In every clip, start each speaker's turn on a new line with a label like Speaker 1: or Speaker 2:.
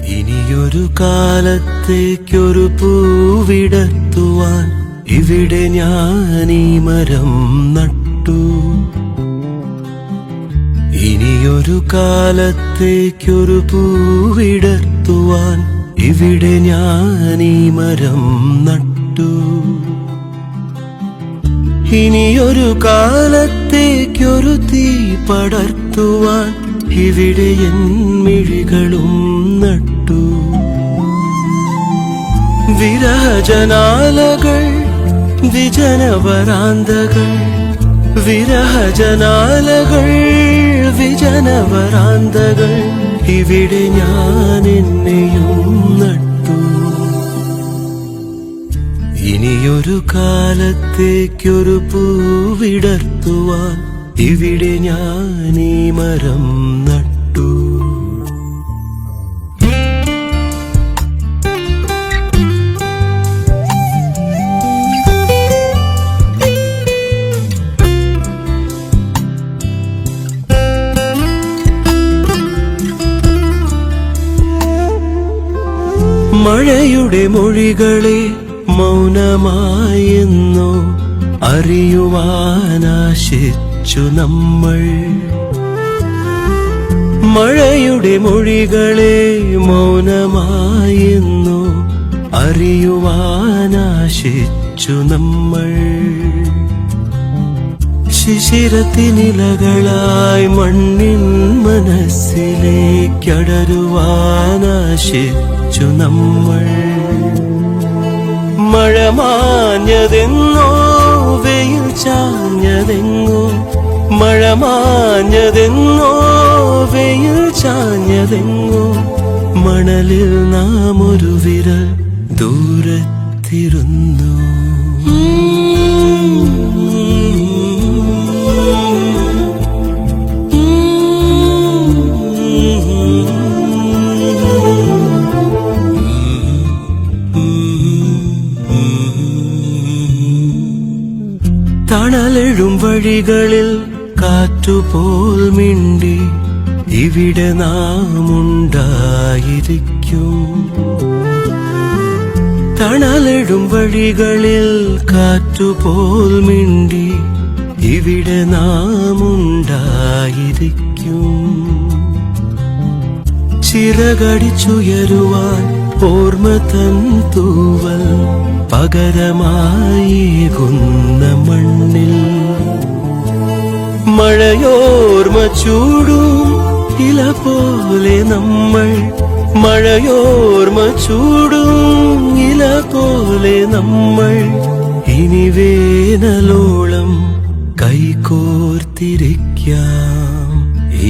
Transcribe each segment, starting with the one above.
Speaker 1: ഇനിയൊരു കാലത്തേക്കൊരു പൂവിടർത്തുവാൻ ഇവിടെ ഞാൻ ഈ മരം നട്ടു. ഇനിയൊരു കാലത്തേക്കൊരു പൂവിടർത്തുവാൻ ഇവിടെ ഞാൻ ഈ മരം നട്ടു. ഇനിയൊരു കാലത്തേക്കൊരു തീ പടർത്തുവാൻ ഇവിടെ എൻ മിഴികളും നട്ടു. വിരഹജനാലകൾ വിജനവരാന്തകൾ, വിരഹജനാലകൾ വിജനവരാന്തകൾ, ഇവിടെ ഞാൻ എന്നെയും നട്ടു. ഇനിയൊരു കാലത്തേക്കൊരു പൂവിടർത്തുവാൻ ഇവിടെ ഞാൻ ഈ മരം നട്ടു. മഴയുടെ മൊഴികളെ മൗനമായെന്നോ അറിയുവാനാശിച്ചു നമ്മൾ. മഴയുടെ മൊഴികളെ മൗനമായെന്നോ അറിയുവാനാശിച്ചു നമ്മൾ. ശിശിരത്തിനിലകളായി മണ്ണിൻ മനസ്സിലേക്കടരുവാനാശിച്ചു നമ്മൾ. മഴ മാഞ്ഞതെങ്ങോ വെയിൽ ചാഞ്ഞതെങ്ങോ, മഴ മാഞ്ഞതെങ്ങോ വെയിൽ ചാഞ്ഞതെങ്ങോ, മണലിൽ നാം ഒരു വിരൽ ദൂരത്തിരുന്നു. തണലെഴും വഴികളിൽ കാറ്റുപോൽ മിണ്ടി ഇവിടെ നാം ഉണ്ടായിരിക്കും. തണലെഴും വഴികളിൽ കാറ്റുപോൽ മിണ്ടി ഇവിടെ നാം ഉണ്ടായിരിക്കും. ചിറകടിച്ചുയരുവാൻ ഓർമ്മ തൻ തൂവൽ പകരമായേകുന്ന മണ്ണിൽ. മഴയോർമ്മ ചൂടും ഇല പോലെ നമ്മൾ, മഴയോർമ്മ ചൂടും ഇല പോലെ നമ്മൾ. ഇനി വേനലോളം കൈകോർത്തിരിക്കാം.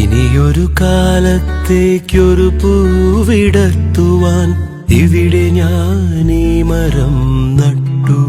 Speaker 1: ഇനിയൊരു കാലത്തേക്കൊരു പൂവിടർത്തുവാൻ ഇവിടെ ഞാൻ ഈ മരം നട്ടു.